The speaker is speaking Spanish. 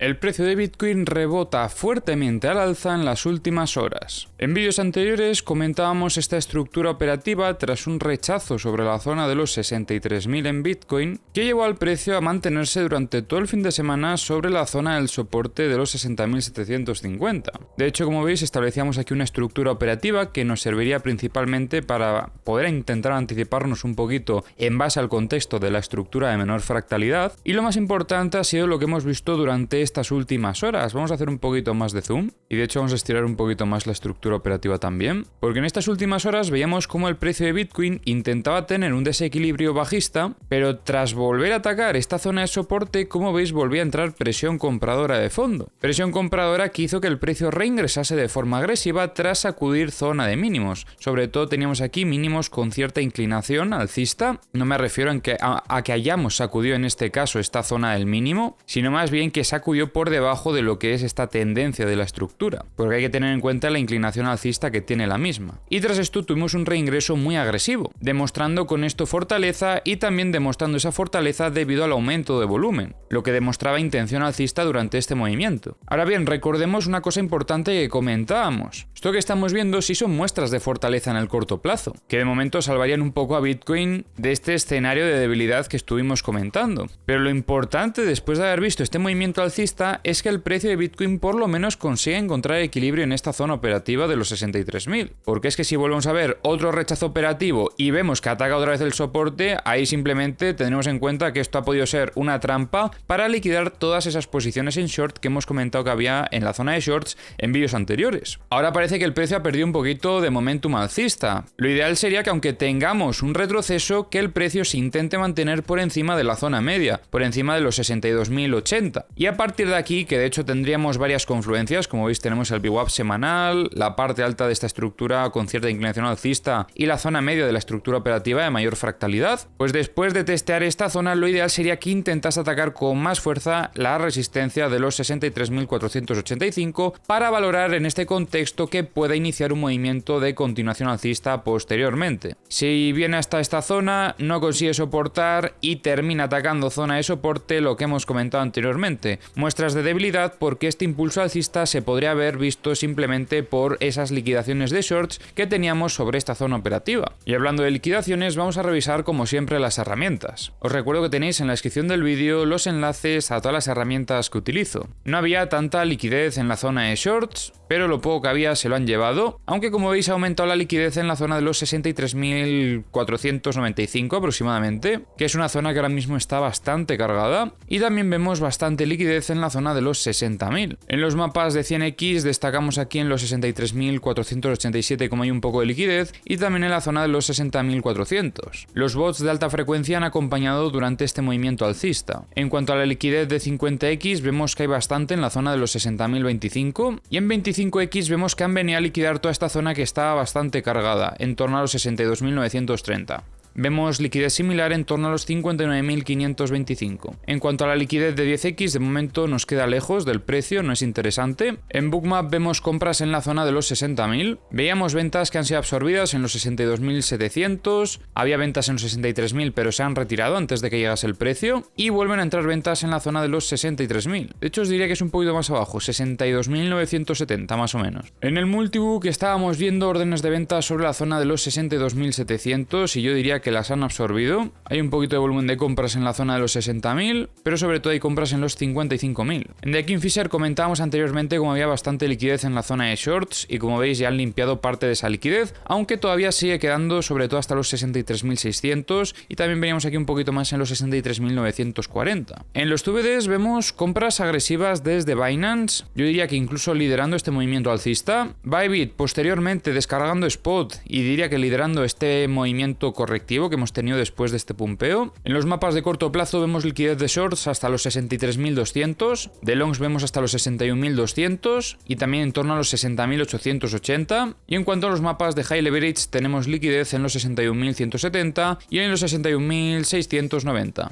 El precio de Bitcoin rebota fuertemente al alza en las últimas horas. En vídeos anteriores comentábamos esta estructura operativa tras un rechazo sobre la zona de los 63.000 en Bitcoin, que llevó al precio a mantenerse durante todo el fin de semana sobre la zona del soporte de los 60.750. De hecho, como veis, establecíamos aquí una estructura operativa que nos serviría principalmente para poder intentar anticiparnos un poquito en base al contexto de la estructura de menor fractalidad, y lo más importante ha sido lo que hemos visto durante estas últimas horas. Vamos a hacer un poquito más de zoom y de hecho vamos a estirar un poquito más la estructura operativa también, porque en estas últimas horas veíamos cómo el precio de Bitcoin intentaba tener un desequilibrio bajista, pero tras volver a atacar esta zona de soporte, como veis, volvía a entrar presión compradora de fondo. Presión compradora que hizo que el precio reingresase de forma agresiva tras sacudir zona de mínimos. Sobre todo teníamos aquí mínimos con cierta inclinación alcista. No me refiero a que hayamos sacudido en este caso esta zona del mínimo, sino más bien que sacudió por debajo de lo que es esta tendencia de la estructura, porque hay que tener en cuenta la inclinación alcista que tiene la misma. Y tras esto tuvimos un reingreso muy agresivo, demostrando con esto fortaleza y también demostrando esa fortaleza debido al aumento de volumen, lo que demostraba intención alcista durante este movimiento. Ahora bien, recordemos una cosa importante que comentábamos. Esto que estamos viendo sí son muestras de fortaleza en el corto plazo, que de momento salvarían un poco a Bitcoin de este escenario de debilidad que estuvimos comentando. Pero lo importante después de haber visto este movimiento alcista es que el precio de Bitcoin por lo menos consigue encontrar equilibrio en esta zona operativa de los 63.000, porque es que si volvemos a ver otro rechazo operativo y vemos que ataca otra vez el soporte, ahí simplemente tendremos en cuenta que esto ha podido ser una trampa para liquidar todas esas posiciones en short que hemos comentado que había en la zona de shorts en vídeos anteriores. Ahora parece que el precio ha perdido un poquito de momentum alcista. Lo ideal sería que aunque tengamos un retroceso, que el precio se intente mantener por encima de la zona media, por encima de los 62.080. Y a partir de aquí, que de hecho tendríamos varias confluencias, como veis tenemos el VWAP semanal, la parte alta de esta estructura con cierta inclinación alcista y la zona media de la estructura operativa de mayor fractalidad, pues después de testear esta zona lo ideal sería que intentas atacar con más fuerza la resistencia de los 63.485 para valorar en este contexto que pueda iniciar un movimiento de continuación alcista posteriormente. Si viene hasta esta zona, no consigue soportar y termina atacando zona de soporte, lo que hemos comentado anteriormente, muestras de debilidad porque este impulso alcista se podría haber visto simplemente por esas liquidaciones de shorts que teníamos sobre esta zona operativa. Y hablando de liquidaciones, vamos a revisar como siempre las herramientas. Os recuerdo que tenéis en la descripción del vídeo los enlaces a todas las herramientas que utilizo. No había tanta liquidez en la zona de shorts, pero lo poco que había se lo han llevado, aunque como veis ha aumentado la liquidez en la zona de los 63.495 aproximadamente, que es una zona que ahora mismo está bastante cargada, y también vemos bastante liquidez en la zona de los 60.000. En los mapas de 100x destacamos aquí en los 63.487 como hay un poco de liquidez, y también en la zona de los 60.400. Los bots de alta frecuencia han acompañado durante este movimiento alcista. En cuanto a la liquidez de 50x, vemos que hay bastante en la zona de los 60.025, y en 25x vemos que han venido a liquidar toda esta zona que estaba bastante cargada, en torno a los 62.930. Vemos liquidez similar en torno a los 59.525. En cuanto a la liquidez de 10x, de momento nos queda lejos del precio, no es interesante. En Bookmap vemos compras en la zona de los 60.000. Veíamos ventas que han sido absorbidas en los 62.700. Había ventas en los 63.000, pero se han retirado antes de que llegase el precio. Y vuelven a entrar ventas en la zona de los 63.000. De hecho, os diría que es un poquito más abajo, 62.970 más o menos. En el Multibook estábamos viendo órdenes de venta sobre la zona de los 62.700 y yo diría que las han absorbido. Hay un poquito de volumen de compras en la zona de los 60.000, pero sobre todo hay compras en los 55.000. En The Kingfisher comentábamos anteriormente cómo había bastante liquidez en la zona de shorts y como veis ya han limpiado parte de esa liquidez, aunque todavía sigue quedando sobre todo hasta los 63.600 y también veníamos aquí un poquito más en los 63.940. En los TVDs vemos compras agresivas desde Binance, yo diría que incluso liderando este movimiento alcista. Bybit posteriormente descargando spot y diría que liderando este movimiento correctivo que hemos tenido después de este pumpeo. En los mapas de corto plazo vemos liquidez de shorts hasta los 63.200, de longs vemos hasta los 61.200 y también en torno a los 60.880, y en cuanto a los mapas de high leverage tenemos liquidez en los 61.170 y en los 61.690.